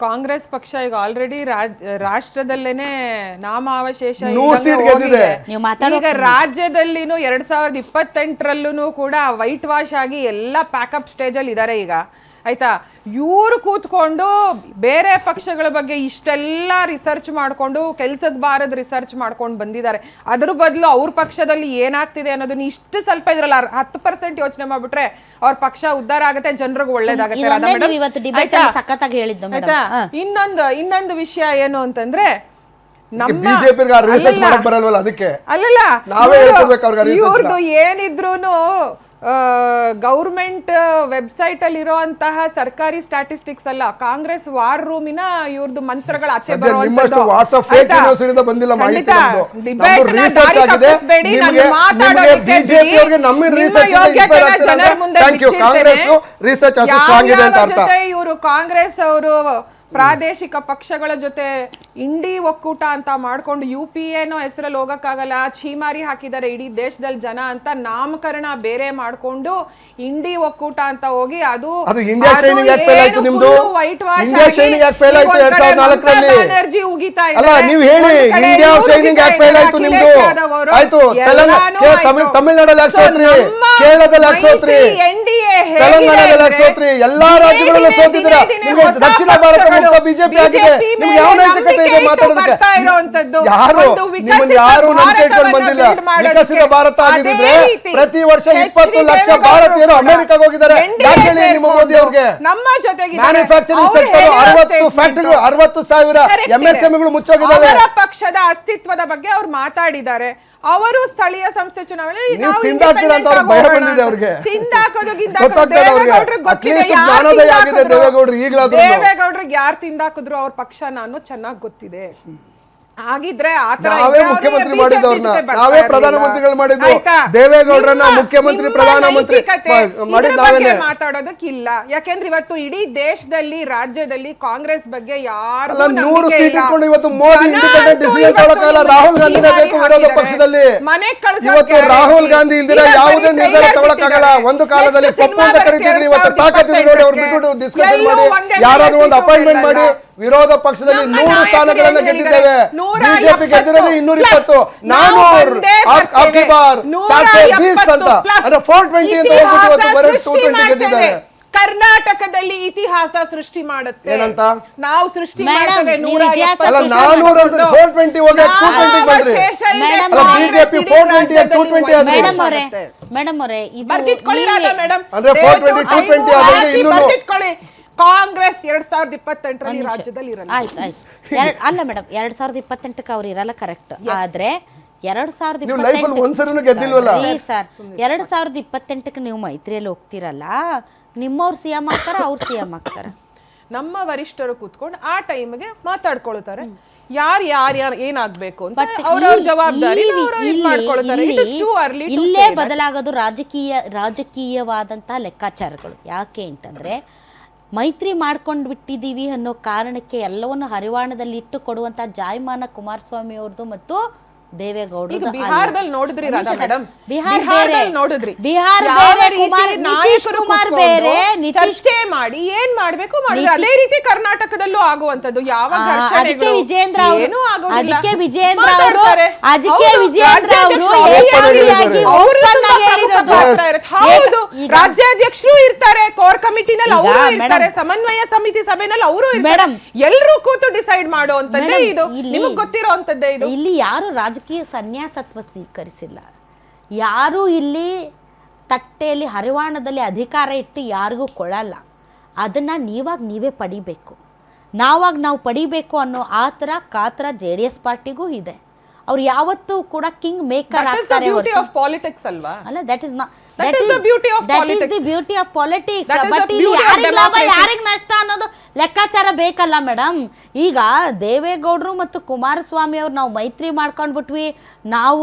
ಕಾಂಗ್ರೆಸ್ ಪಕ್ಷ ಈಗ ಆಲ್ರೆಡಿ ರಾಷ್ಟ್ರದಲ್ಲೇನೆ ನಾಮಾವಶೇಷ ಈಗ ರಾಜ್ಯದಲ್ಲಿನೂ 2028ರಲ್ಲೂ ಕೂಡ ವೈಟ್ ವಾಶ್ ಆಗಿ ಎಲ್ಲ ಪ್ಯಾಕಪ್ ಸ್ಟೇಜ್ ಅಲ್ಲಿ ಇದ್ದಾರೆ ಈಗ ಆಯ್ತಾ. ಇವರು ಕೂತ್ಕೊಂಡು ಬೇರೆ ಪಕ್ಷಗಳ ಬಗ್ಗೆ ಇಷ್ಟೆಲ್ಲ ರಿಸರ್ಚ್ ಮಾಡ್ಕೊಂಡು ಕೆಲ್ಸದ ಬಾರದ ರಿಸರ್ಚ್ ಮಾಡ್ಕೊಂಡು ಬಂದಿದ್ದಾರೆ. ಅದ್ರ ಬದಲು ಅವ್ರ ಪಕ್ಷದಲ್ಲಿ ಏನಾಗ್ತಿದೆ ಅನ್ನೋದನ್ನ ಇಷ್ಟು ಸ್ವಲ್ಪ ಇದ್ರಲ್ಲ 10% ಯೋಚನೆ ಮಾಡ್ಬಿಟ್ರೆ ಅವ್ರ ಪಕ್ಷ ಉದ್ಧಾರ ಆಗುತ್ತೆ, ಜನರಿಗೆ ಒಳ್ಳೇದಾಗುತ್ತೆ. ಇನ್ನೊಂದು ವಿಷಯ ಏನು ಅಂತಂದ್ರೆ ಇವ್ರದ್ದು ಏನಿದ್ರೂನು ಗೌರ್ಮೆಂಟ್ ವೆಬ್ಸೈಟ್ ಅಲ್ಲಿ ಇರುವಂತಹ ಸರ್ಕಾರಿ ಸ್ಟಾಟಿಸ್ಟಿಕ್ಸ್ ಅಲ್ಲ, ಕಾಂಗ್ರೆಸ್ ವಾರ್ ರೂಮಿನ ಇವ್ರದ್ದು ಮಂತ್ರಗಳು ಆಚೆ ಬರುವಂತದ್ದು. ಇವರು ಕಾಂಗ್ರೆಸ್ ಅವರು ಪ್ರಾದೇಶಿಕ ಪಕ್ಷಗಳ ಜೊತೆ ಇಂಡಿ ಒಕ್ಕೂಟ ಅಂತ ಮಾಡ್ಕೊಂಡು UPA ಹೆಸರಲ್ಲಿ ಹೋಗಕ್ಕಾಗಲ್ಲ, ಛೀಮಾರಿ ಹಾಕಿದ್ದಾರೆ ಇಡೀ ದೇಶದಲ್ಲಿ ಜನ ಅಂತ ನಾಮಕರಣ ಬೇರೆ ಮಾಡ್ಕೊಂಡು ಇಂಡಿ ಒಕ್ಕೂಟ ಅಂತ ಹೋಗಿ ಅದು ಎನರ್ಜಿ ಉಗಿತಾ ವಿಕಸಿತ ಭಾರತ ಆಗಿದ್ರೆ ಪ್ರತಿ ವರ್ಷ 20 ಲಕ್ಷ ಭಾರತೀಯರು ಅಮೆರಿಕಾಗೆ ಹೋಗಿದ್ದಾರೆ. ಮೋದಿ ಅವರಿಗೆ ನಮ್ಮ ಜೊತೆಗೆ ಮ್ಯಾನುಫ್ಯಾಕ್ಚರಿಂಗ್ ಸೆಕ್ಟರ್ 60 ಫ್ಯಾಕ್ಟರಿಗಳು 60,000 MSMEಗಳು ಮುಚ್ಚೋಗಿದ್ದಾವೆ. ಅವರ ಪಕ್ಷದ ಅಸ್ತಿತ್ವದ ಬಗ್ಗೆ ಅವ್ರು ಮಾತಾಡಿದ್ದಾರೆ. ಅವರು ಸ್ಥಳೀಯ ಸಂಸ್ಥೆ ಚುನಾವಣೆಯಲ್ಲಿ ದೇವೇಗೌಡರಿಗೆ ಯಾರು ತಿಂದಾಕಿದ್ರು ಅವ್ರ ಪಕ್ಷ ನಾನು ಚೆನ್ನಾಗಿ ಗೊತ್ತಿದೆ. ಆಗಿದ್ರೆ ಮುಖ್ಯಮಂತ್ರಿ ಮಾಡಿದವ್ರನ್ನ ನಾವೇ ಪ್ರಧಾನಮಂತ್ರಿಗಳು ಮಾಡಿದ್ವಿ, ದೇವೇಗೌಡರನ್ನ ಮುಖ್ಯಮಂತ್ರಿ ಪ್ರಧಾನಮಂತ್ರಿ ಮಾತಾಡೋದಕ್ಕಿಲ್ಲ. ಯಾಕೆಂದ್ರೆ ಇವತ್ತು ಇಡೀ ದೇಶದಲ್ಲಿ ರಾಜ್ಯದಲ್ಲಿ ಕಾಂಗ್ರೆಸ್ ಬಗ್ಗೆ ಯಾರು 100 ಸೀಟ್ ಇಟ್ಕೊಂಡು ಇವತ್ತು ಮೋದಿ ಇಂಡಿಪೆಂಡೆಂಟ್ ಡಿಸಿಷನ್ ತಗೊಳ್ಳೋಕಲ್ಲ. ರಾಹುಲ್ ಗಾಂಧಿನೇ ಬೇಕು ವಿರೋಧ ಪಕ್ಷದಲ್ಲಿ. ಇವತ್ತು ರಾಹುಲ್ ಗಾಂಧಿ ಇಲ್ದಿರ ಯಾವುದೇ ನಿರ್ಧಾರ ತಗೊಳ್ಳೋಕ್ಕಾಗಲ್ಲ. ಒಂದು ಕಾಲದಲ್ಲಿ ಪಪ್ಪು ಅಂತ ಕರೀತಿದ್ರು, ಇವತ್ತು ತಾಕತ್ತಿದೆ ನೋಡಿ. ಅವ್ರು ಬಿಟ್ಟು ಡಿಸ್ಕಷನ್ ಮಾಡಿ ಯಾರಾದ್ರೂ ಒಂದು ಅಪಾಯಿಂಟ್ಮೆಂಟ್ ಮಾಡಿ. ವಿರೋಧ ಪಕ್ಷದಲ್ಲಿ 100 ಸ್ಥಾನಗಳನ್ನು ಗೆದ್ದಿದ್ದೇವೆ. ಬಿಜೆಪಿ ಗೆದ್ದಿರೋದು 220, 420 ಅಂತ 420 ಅಂತ ಹೋಗ್ಬಿಟ್ಟು ಬರೀ 220 ಗೆದ್ದಿದ್ದಾರೆ. ಕರ್ನಾಟಕದಲ್ಲಿ ಇತಿಹಾಸ ಸೃಷ್ಟಿ ಮಾಡುತ್ತೆ. ಏನಂತ ನಾವು ಸೃಷ್ಟಿ ಮಾಡ್ತೇವೆ. 420 ಹೋಗಿ 220 ಬಂದ್ರಿ. ಬಿಜೆಪಿ 420 220 ಆದ್ರೆ ಮೇಡಮ್ ಅವರೇ ಅಂದ್ರೆ 420 220 ಆದ್ರೆ ಇನ್ನೂ ಕಾಂಗ್ರೆಸ್ 2028ರಲ್ಲಿ ರಾಜ್ಯದಲ್ಲಿ ಇರಲ್ಲ. ಅಲ್ಲ ಮೇಡಮ್, 2028ಕ್ಕೆ ಅವ್ರು ಇರಲ್ಲ, ಕರೆಕ್ಟ್. ಆದ್ರೆ 2028ಕ್ಕೆ ನೀವು ಮೈತ್ರಿಯಲ್ಲಿ ಹೋಗ್ತಿರಲ್ಲ, ನಿಮ್ಮವ್ರು CM ಆಗ್ತಾರ, ಅವ್ರು CM ಆಗ್ತಾರ. ನಮ್ಮ ವರಿಷ್ಠರು ಕೂತ್ಕೊಂಡು ಆ ಟೈಮ್ಗೆ ಮಾತಾಡ್ಕೊಳ್ತಾರೆ ಯಾರು ಏನಾಗ್ಬೇಕು ಅಂತ ಅವ್ರವ್ರ ಜವಾಬ್ದಾರಿ ಮಾಡ್ಕೊಳ್ತಾರೆ. ಇಲ್ಲೇ ಬದಲಾಗೋದು ರಾಜಕೀಯವಾದಂತಹ ಲೆಕ್ಕಾಚಾರಗಳು. ಯಾಕೆ ಅಂತಂದ್ರೆ ಮೈತ್ರಿ ಮಾಡ್ಕೊಂಡು ಬಿಟ್ಟಿದ್ದೀವಿ ಅನ್ನೋ ಕಾರಣಕ್ಕೆ ಎಲ್ಲವನ್ನು ಹರಿವಾಣದಲ್ಲಿ ಇಟ್ಟು ಕೊಡುವಂತ ಜಾಯಮಾನ ಕುಮಾರಸ್ವಾಮಿ ಅವ್ರದ್ದು ಮತ್ತು ದೇವೇಗೌಡರು. ಬಿಹಾರದಲ್ಲಿ ನೋಡಿದ್ರಿ ಬಿಹಾರ ನಿತೀಶ್ ಕುಮಾರ್ ಬೇರೆ, ಚರ್ಚೆ ಮಾಡಿ ಏನ್ ಮಾಡ್ಬೇಕು ಮಾಡಿದ್ರೆ ಅದೇ ರೀತಿ ಕರ್ನಾಟಕದಲ್ಲೂ ಆಗುವಂತದ್ದು. ಯಾವ ಅದಕ್ಕೆ ವಿಜೇಂದ್ರ ಅವರು ಹೌದು, ರಾಜ್ಯಾಧ್ಯಕ್ಷರು ಇರ್ತಾರೆ, ಕೋರ್ ಕಮಿಟಿನಲ್ಲಿ ಅವರು ಇರ್ತಾರೆ, ಸಮನ್ವಯ ಸಮಿತಿ ಸಭೆನಲ್ಲಿ ಅವರು ಇರ್ತಾರೆ. ಎಲ್ಲರೂ ಕೂತು ಡಿಸೈಡ್ ಮಾಡುವಂತದ್ದೇ ಇದು. ನಿಮಗೆ ಗೊತ್ತಿರೋ ಅಂತದ್ದೇ ಇದು. ಇಲ್ಲಿ ಯಾರು ರಾಜಕೀಯ ಸನ್ಯಾಸತ್ವ ಸ್ವೀಕರಿಸಿಲ್ಲ. ಯಾರು ಇಲ್ಲಿ ತಟ್ಟೆಯಲ್ಲಿ ಹರಿವಾಣದಲ್ಲಿ ಅಧಿಕಾರ ಇಟ್ಟು ಯಾರಿಗೂ ಕೊಡಲ್ಲ. ಅದನ್ನು ನೀವೇ ಪಡಿಬೇಕು, ನಾವು ಪಡಿಬೇಕು ಅನ್ನೋ ಕಾತರ JDS ಪಾರ್ಟಿಗೂ ಇದೆ. ಅವ್ರು ಯಾವತ್ತೂ ಕೂಡ ಕಿಂಗ್ ಮೇಕರ್ ಆಗ್ತಾರೆ. ಅಲ್ಲ, that is the beauty of politics. But ಇಲ್ಲಿ ಯಾರಿಗೆ ಲಾಭ ಯಾರಿಗೆ ನಷ್ಟ ಅನ್ನೋದು ಲೆಕ್ಕಾಚಾರ ಬೇಕಲ್ಲ ಮೇಡಮ್. ಈಗ ದೇವೇಗೌಡರು ಮತ್ತು ಕುಮಾರಸ್ವಾಮಿ ಅವ್ರು ನಾವು ಮೈತ್ರಿ ಮಾಡ್ಕೊಂಡ್ಬಿಟ್ವಿ,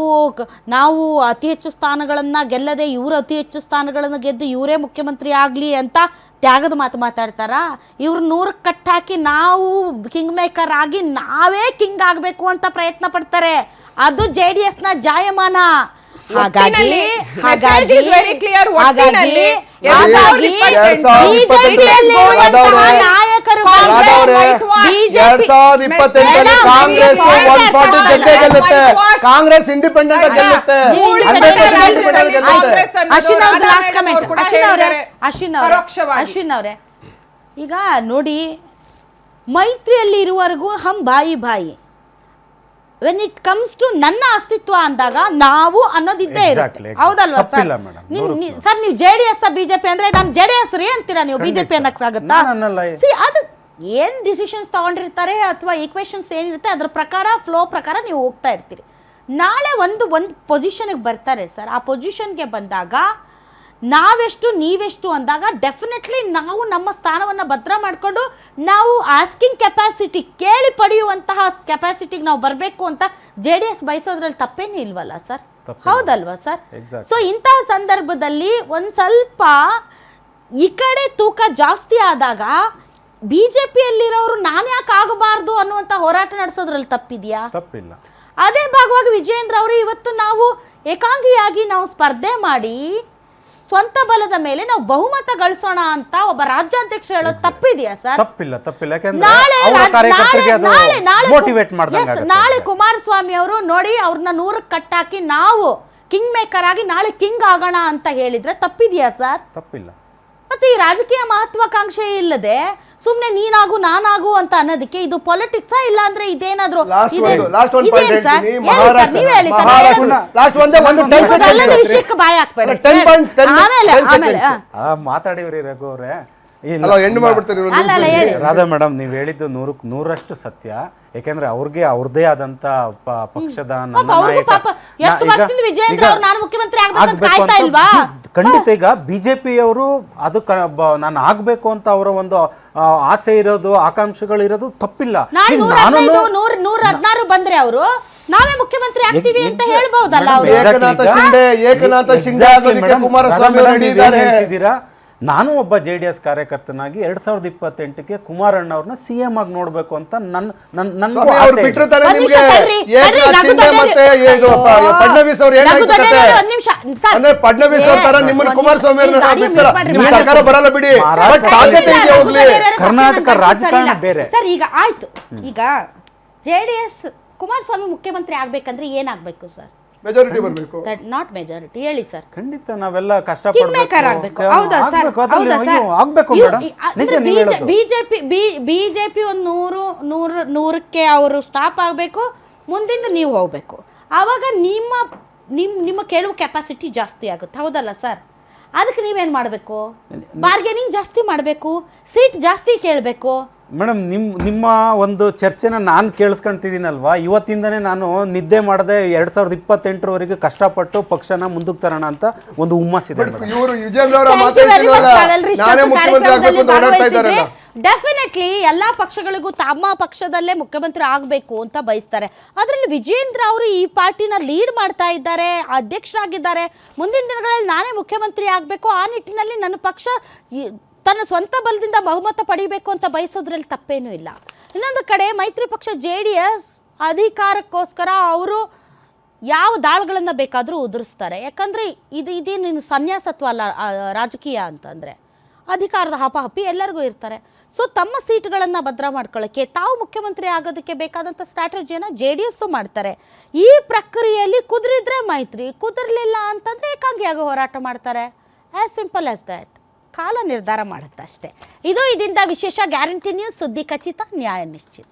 ನಾವು ಅತಿ ಹೆಚ್ಚು ಸ್ಥಾನಗಳನ್ನು ಗೆಲ್ಲದೆ ಇವರು ಅತಿ ಹೆಚ್ಚು ಸ್ಥಾನಗಳನ್ನು ಗೆದ್ದು ಇವರೇ ಮುಖ್ಯಮಂತ್ರಿ ಆಗಲಿ ಅಂತ ತ್ಯಾಗದ ಮಾತು ಮಾತಾಡ್ತಾರ. ಇವ್ರು 100ಕ್ಕೆ ಕಟ್ಟಾಕಿ ನಾವು ಕಿಂಗ್ ಮೇಕರ್ ಆಗಿ ನಾವೇ ಕಿಂಗ್ ಆಗಬೇಕು ಅಂತ ಪ್ರಯತ್ನ ಪಡ್ತಾರೆ. ಅದು JDSನ ಜಾಯಮಾನ. ಹಾಗಾಗಿ message is very clear. ಒಟ್ಟಿನಲ್ಲಿ ಹಾಗಾಗಿ 2028 ನಾಯಕರು ಕಾಂಗ್ರೆಸ್ 140 ಗೆದ್ದೇ ಗೆಲ್ಲುತ್ತೆ. ಕಾಂಗ್ರೆಸ್ ಇಂಡಿಪೆಂಡೆಂಟ್ ಗೆಲ್ಲುತ್ತೆ. ಅಶ್ವಿನ್ ಅವರೇ, ಈಗ ನೋಡಿ, ಮೈತ್ರಿಯಲ್ಲಿ ಇರುವವರೆಗೂ ಹಮ್ ಬಾಯಿ ವೆನ್ ಇಟ್ ಕಮ್ಸ್ ಟು ನನ್ನ ಅಸ್ತಿತ್ವ ಅಂದಾಗ ನಾವು ಅನ್ನೋದಿದ್ದೇ ಇರುತ್ತೆ, ಹೌದಲ್ವಾ ಸರ್? ಸರ್ ನೀವು JDS ಬಿಜೆಪಿ ಅಂದ್ರೆ ನಾನು JDS ರೀ ಅಂತೀರಾ, ನೀವು ಬಿಜೆಪಿ ಅನ್ನಕ್ಕಾಗತ್ತಾ? ಅದು ಏನ್ ಡಿಸಿಷನ್ಸ್ ತಗೊಂಡಿರ್ತಾರೆ ಅಥವಾ ಈಕ್ವೇಶನ್ಸ್ ಏನಿರುತ್ತೆ ಅದ್ರ ಪ್ರಕಾರ ಫ್ಲೋ ಪ್ರಕಾರ ನೀವು ಹೋಗ್ತಾ ಇರ್ತೀರಿ. ನಾಳೆ ಒಂದು ಪೊಸಿಷನ್ಗೆ ಬರ್ತಾರೆ ಸರ್, ಆ ಪೊಸಿಷನ್ಗೆ ಬಂದಾಗ ನಾವೆಷ್ಟು ನೀವೆಷ್ಟು ಅಂದಾಗ ಡೆಫಿನೆಟ್ಲಿ ನಾವು ನಮ್ಮ ಸ್ಥಾನವನ್ನು ಭದ್ರ ಮಾಡಿಕೊಂಡು ನಾವು ಆಸ್ಕಿಂಗ್ ಕೆಪಾಸಿಟಿ ಕೇಳಿ ಪಡೆಯುವಂತಹ ಕೆಪಾಸಿಟಿಗೆ ನಾವು ಬರಬೇಕು ಅಂತ JDS ಬಯಸೋದ್ರಲ್ಲಿ ತಪ್ಪೇನೂ ಇಲ್ವಲ್ಲ ಸರ್, ಹೌದಲ್ವಾ ಸರ್? ಸೊ ಇಂತಹ ಸಂದರ್ಭದಲ್ಲಿ ಒಂದು ಸ್ವಲ್ಪ ಈ ಕಡೆ ತೂಕ ಜಾಸ್ತಿ ಆದಾಗ ಬಿಜೆಪಿಯಲ್ಲಿರೋರು ನಾನು ಯಾಕೆ ಆಗಬಾರ್ದು ಅನ್ನುವಂಥ ಹೋರಾಟ ನಡೆಸೋದ್ರಲ್ಲಿ ತಪ್ಪಿದೆಯಾ? ತಪ್ಪಿಲ್ಲ. ಅದೇ ಭಾಗವಾಗಿ ವಿಜಯೇಂದ್ರ ಅವರು ಇವತ್ತು ನಾವು ಏಕಾಂಗಿಯಾಗಿ ನಾವು ಸ್ಪರ್ಧೆ ಮಾಡಿ ಸ್ವಂತ ಬಲದ ಮೇಲೆ ನಾವು ಬಹುಮತ ಗಳಿಸೋಣ ಅಂತ ಒಬ್ಬ ರಾಜ್ಯಾಧ್ಯಕ್ಷ ಹೇಳೋದು ತಪ್ಪಿದೆಯಾ ಸರ್? ತಪ್ಪಿಲ್ಲ. ನಾಳೆ ಕುಮಾರಸ್ವಾಮಿ ಅವರು ನೋಡಿ ಅವ್ರನ್ನ 100ಕ್ಕೆ ಕಟ್ಟಾಕಿ ನಾವು ಕಿಂಗ್ ಮೇಕರ್ ಆಗಿ ನಾಳೆ ಕಿಂಗ್ ಆಗೋಣ ಅಂತ ಹೇಳಿದ್ರೆ ತಪ್ಪಿದೆಯಾ ಸರ್? ತಪ್ಪಿಲ್ಲ. ಮತ್ತೆ ಈ ರಾಜಕೀಯ ಮಹತ್ವಾಕಾಂಕ್ಷೆ ಇಲ್ಲದೆ ಸುಮ್ನೆ ನೀನಾಗು ನಾನಾಗು ಅಂತ ಅನ್ನೋದಕ್ಕೆ ಇದು ಪೊಲಿಟಿಕ್ಸ್ ಇಲ್ಲ ಅಂದ್ರೆ ಇದೇನಾದ್ರು ವಿಷಯಕ್ಕೆ ಬಾಯಿ ಹಾಕ್ಬೇಡಿ. ಆಮೇಲೆ ಮಾತಾಡಿವ್ರಿ ರಘು ಅವರೇ. ಹೇಳಿ ರಾಧಾ ಮೇಡಮ್, ನೀವ್ ಹೇಳಿದ್ದು 100% ಸತ್ಯ. ಯಾಕೆಂದ್ರೆ ಅವ್ರಿಗೆ ಅವ್ರದೇ ಆದಂತ ಪಕ್ಷದ ಖಂಡಿತ. ಈಗ ಬಿಜೆಪಿ ಅವರು ಅದು ನಾನು ಆಗ್ಬೇಕು ಅಂತ ಅವರ ಒಂದು ಆಸೆ ಇರೋದು, ಆಕಾಂಕ್ಷೆಗಳು ಇರೋದು ತಪ್ಪಿಲ್ಲ. 116 ಬಂದ್ರೆ ಅವರು ನಾವೇ ಮುಖ್ಯಮಂತ್ರಿ ಆಗ್ತೀವಿ ಅಂತ ಹೇಳ್ಬಹುದಲ್ಲ ಅವರು. ನಾನು ಒಬ್ಬ JDS ಕಾರ್ಯಕರ್ತನಾಗಿ 2028ಕ್ಕೆ ಕುಮಾರಣ್ಣ ಅವ್ರನ್ನ CM ಆಗಿ ನೋಡ್ಬೇಕು ಅಂತ ಕರ್ನಾಟಕ ರಾಜಕಾರಣ ಬೇರೆ ಸರ್. ಈಗ ಆಯ್ತು, ಈಗ JDS ಕುಮಾರಸ್ವಾಮಿ ಮುಖ್ಯಮಂತ್ರಿ ಆಗ್ಬೇಕಂದ್ರೆ ಏನಾಗ್ಬೇಕು ಸರ್? ಮೆಜಾರಿಟಿ ಬರಬೇಕು. ನಾಟ್ ಮೆಜಾರಿಟಿ, ಹೇಳಿ ಸರ್. ಖಂಡಿತ ನಾವೆಲ್ಲ ಕಷ್ಟಪಡಬೇಕು. ಹೌದಾ ಸರ್? ಬಿಜೆಪಿ ಒಂದು 100ಕ್ಕೆ ಅವರು ಸ್ಟಾಪ್ ಆಗಬೇಕು, ಮುಂದಿಂದ ನೀವು ಹೋಗ್ಬೇಕು. ಆವಾಗ ನಿಮ್ಮ ಕೇಳುವ ಕೆಪಾಸಿಟಿ ಜಾಸ್ತಿ ಆಗುತ್ತೆ, ಹೌದಲ್ಲ ಸರ್? ಅದಕ್ಕೆ ನೀವೇನು ಮಾಡಬೇಕು? ಬಾರ್ಗೇನಿಂಗ್ ಜಾಸ್ತಿ ಮಾಡಬೇಕು, ಸೀಟ್ ಜಾಸ್ತಿ ಕೇಳಬೇಕು. ಮೇಡಮ್, ನಿಮ್ಮ ಒಂದು ಚರ್ಚೆನ ನಾನು ಕೇಳಿಸ್ಕೊಂತಿದ್ದೀನಲ್ವಾ, ಇವತ್ತಿಂದನೇ ನಾನು ನಿದ್ದೆ ಮಾಡದೆ 2028ರವರೆಗೆ ಕಷ್ಟಪಟ್ಟು ಪಕ್ಷನ ಮುಂದಕ್ಕೆ ತರೋಣ ಅಂತ ಒಂದು ಹುಮ್ಮಸ್ಸಿದೆ. ಡೆಫಿನೆಟ್ಲಿ ಎಲ್ಲಾ ಪಕ್ಷಗಳಿಗೂ ತಮ್ಮ ಪಕ್ಷದಲ್ಲೇ ಮುಖ್ಯಮಂತ್ರಿ ಆಗಬೇಕು ಅಂತ ಬಯಸ್ತಾರೆ. ಅದರಲ್ಲಿ ವಿಜೇಂದ್ರ ಅವರು ಈ ಪಾರ್ಟಿನ ಲೀಡ್ ಮಾಡ್ತಾ ಇದ್ದಾರೆ, ಅಧ್ಯಕ್ಷರಾಗಿದ್ದಾರೆ. ಮುಂದಿನ ದಿನಗಳಲ್ಲಿ ನಾನೇ ಮುಖ್ಯಮಂತ್ರಿ ಆಗಬೇಕು, ಆ ನಿಟ್ಟಿನಲ್ಲಿ ನನ್ನ ಪಕ್ಷ ತನ್ನ ಸ್ವಂತ ಬಲದಿಂದ ಬಹುಮತ ಪಡಿಬೇಕು ಅಂತ ಬಯಸೋದ್ರಲ್ಲಿ ತಪ್ಪೇನೂ ಇಲ್ಲ. ಇನ್ನೊಂದು ಕಡೆ ಮೈತ್ರಿ ಪಕ್ಷ JDS ಅಧಿಕಾರಕ್ಕೋಸ್ಕರ ಅವರು ಯಾವ ದಾಳಗಳನ್ನು ಬೇಕಾದರೂ ಉದುರಿಸ್ತಾರೆ. ಯಾಕಂದರೆ ಇದೇನು ಸನ್ಯಾಸತ್ವ ಅಲ್ಲ ರಾಜಕೀಯ ಅಂತಂದರೆ. ಅಧಿಕಾರದ ಹಪಾಹಪಿ ಎಲ್ಲರಿಗೂ ಇರ್ತಾರೆ. ಸೊ ತಮ್ಮ ಸೀಟ್ಗಳನ್ನು ಭದ್ರ ಮಾಡ್ಕೊಳ್ಳೋಕ್ಕೆ ತಾವು ಮುಖ್ಯಮಂತ್ರಿ ಆಗೋದಕ್ಕೆ ಬೇಕಾದಂಥ ಸ್ಟ್ರಾಟಜಿಯನ್ನು JDS ಮಾಡ್ತಾರೆ. ಈ ಪ್ರಕ್ರಿಯೆಯಲ್ಲಿ ಕುದುರಿದ್ರೆ ಮೈತ್ರಿ, ಕುದುರಲಿಲ್ಲ ಅಂತಂದರೆ ಏಕಾಂಗಿಯಾಗಿ ಹೋರಾಟ ಮಾಡ್ತಾರೆ. As simple as that. ಕಾಲ ನಿರ್ಧಾರ ಮಾಡುತ್ತೆ ಅಷ್ಟೇ. ಇದು ಇದರಿಂದ ವಿಶೇಷ ಗ್ಯಾರಂಟಿ ನ್ಯೂಸ್, ಸುದ್ದಿ ಖಚಿತ, ನ್ಯಾಯ ನಿಶ್ಚಿತ.